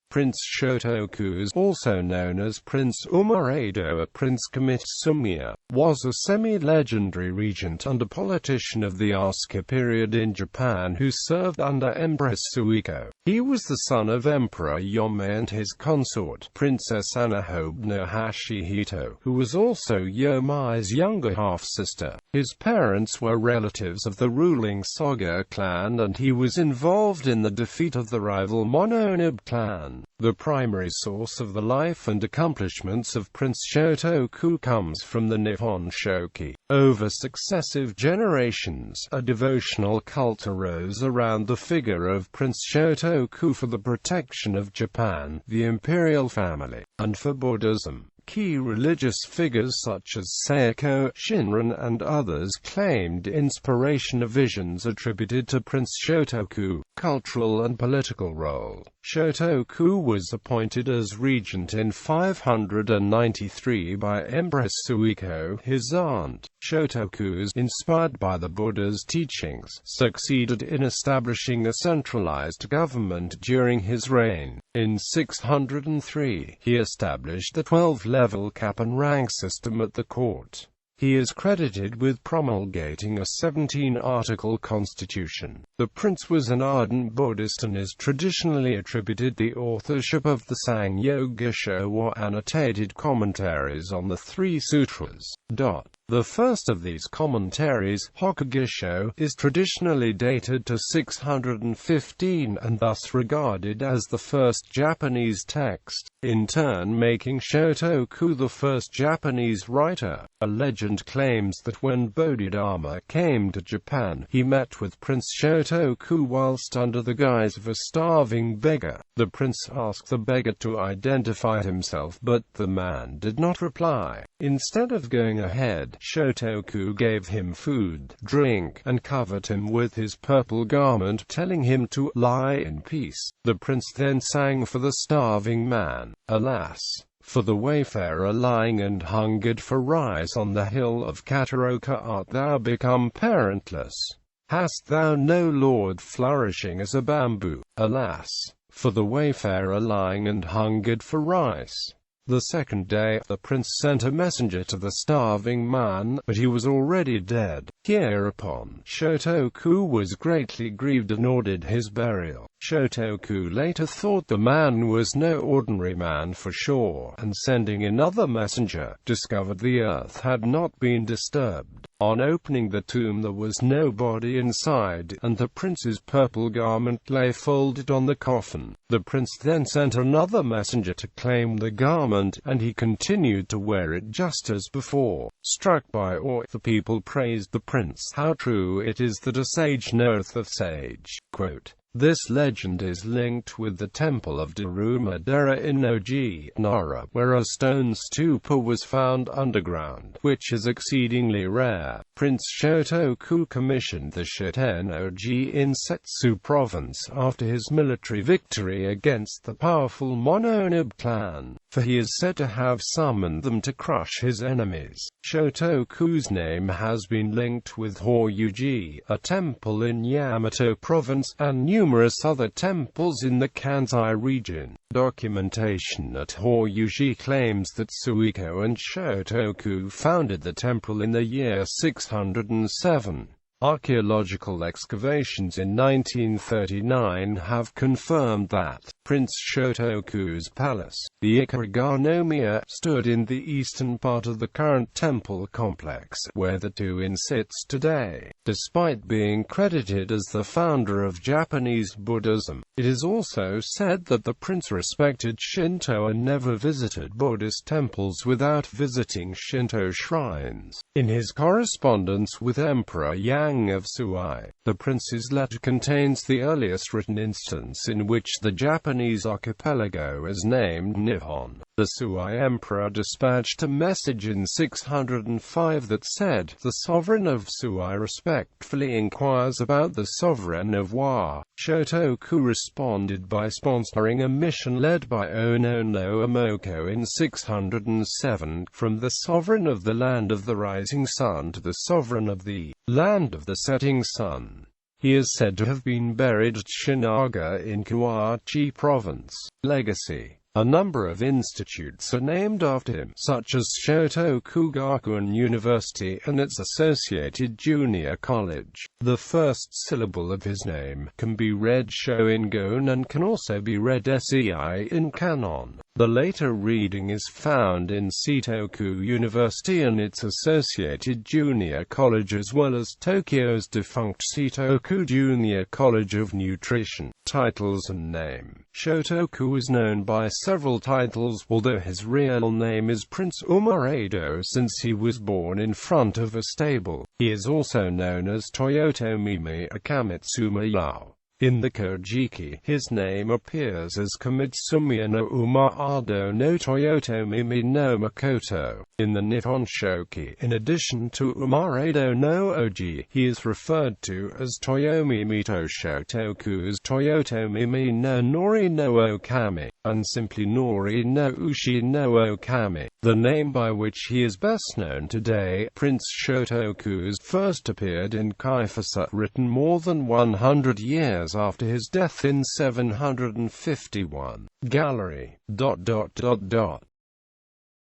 Prince Shotoku, also known as Prince Umayado or Prince Kamitsumiya, was a semi-legendary regent and a politician of the Asuka period in Japan who served under Empress Suiko. He was the son of Emperor Yōmei and his consort, Princess Anahobe no Hashihito, who was also Yōmei's younger half-sister. His parents were relatives of the ruling Soga clan, and he was involved in the defeat of the rival Mononobe clan. The primary source of the life and accomplishments of Prince Shotoku comes from the Nihon Shoki. Over successive generations, a devotional cult arose around the figure of Prince Shotoku for the protection of Japan, the imperial family, and for Buddhism. Key religious figures such as Seiko, Shinran and others claimed inspiration of visions attributed to Prince Shotoku. Cultural and political role. Shotoku was appointed as regent in 593 by Empress Suiko, his aunt. Shotoku, inspired by the Buddha's teachings, succeeded in establishing a centralized government during his reign. In 603, he established the 12-level cap and rank system at the court. He is credited with promulgating a 17-article constitution. The prince was an ardent Buddhist and is traditionally attributed the authorship of the Sangyogisho or annotated commentaries on the three sutras. The first of these commentaries, Hokugisho, is traditionally dated to 615 and thus regarded as the first Japanese text, in turn making Shotoku the first Japanese writer. A legend claims that when Bodhidharma came to Japan, he met with Prince Shotoku whilst under the guise of a starving beggar. The prince asked the beggar to identify himself, but the man did not reply. Instead of going ahead, Shotoku gave him food, drink, and covered him with his purple garment, telling him to lie in peace. The prince then sang for the starving man, "Alas, for the wayfarer lying and hungered for rice on the hill of Kataroka, art thou become parentless? Hast thou no lord flourishing as a bamboo? Alas, for the wayfarer lying and hungered for rice." The second day, the prince sent a messenger to the starving man, but he was already dead. Hereupon, Shotoku was greatly grieved and ordered his burial. Shotoku later thought the man was no ordinary man for sure, and sending another messenger, discovered the earth had not been disturbed. On opening the tomb there was no body inside, and the prince's purple garment lay folded on the coffin. The prince then sent another messenger to claim the garment, and he continued to wear it just as before. Struck by awe, the people praised the prince. How true it is that a sage knoweth a sage. Quote, "This legend is linked with the temple of Daruma-dera in Oji, Nara, where a stone stupa was found underground, which is exceedingly rare. Prince Shotoku commissioned the Shiten-Oji in Setsu province after his military victory against the powerful Mononobe clan, for he is said to have summoned them to crush his enemies. Shotoku's name has been linked with Horyuji, a temple in Yamato province, and numerous other temples in the Kansai region. Documentation at Horyuji claims that Suiko and Shotoku founded the temple in the year 607. Archaeological excavations in 1939 have confirmed that Prince Shotoku's palace, the Ikariganomiya, stood in the eastern part of the current temple complex, where the two sits today. Despite being credited as the founder of Japanese Buddhism, it is also said that the prince respected Shinto and never visited Buddhist temples without visiting Shinto shrines. In his correspondence with Emperor Yang of Suai, the prince's letter contains the earliest written instance in which the Japanese archipelago is named Nihon. The Suai emperor dispatched a message in 605 that said, "The sovereign of Suai respectfully inquires about the sovereign of Wa." Shotoku responded by sponsoring a mission led by Ono no Amoko in 607, from the sovereign of the land of the rising sun to the sovereign of the land of the setting sun. He is said to have been buried at Shinaga in Kawachi Province. Legacy. A number of institutes are named after him, such as Shotoku Gakuen University and its associated junior college. The first syllable of his name can be read Sho in Gon and can also be read Sei in Kanon. The later reading is found in Seitoku University and its associated junior college, as well as Tokyo's defunct Seitoku Junior College of Nutrition. Titles and name. Shotoku is known by several titles, although his real name is Prince Umayado since he was born in front of a stable. He is also known as Toyotomi Kamitsumiya. In the Kojiki, his name appears as Kamitsumiya no Umayado no Toyotomi no Makoto. In the Nihon Shoki, in addition to Umayado no Oji, he is referred to as Toyomi Mito Shotoku as Toyotomi no Nori no Okami, and simply Nori no Ushi no Okami. The name by which he is best known today, Prince Shotoku, first appeared in Kaifusa, written more than 100 years after his death in 751. Gallery.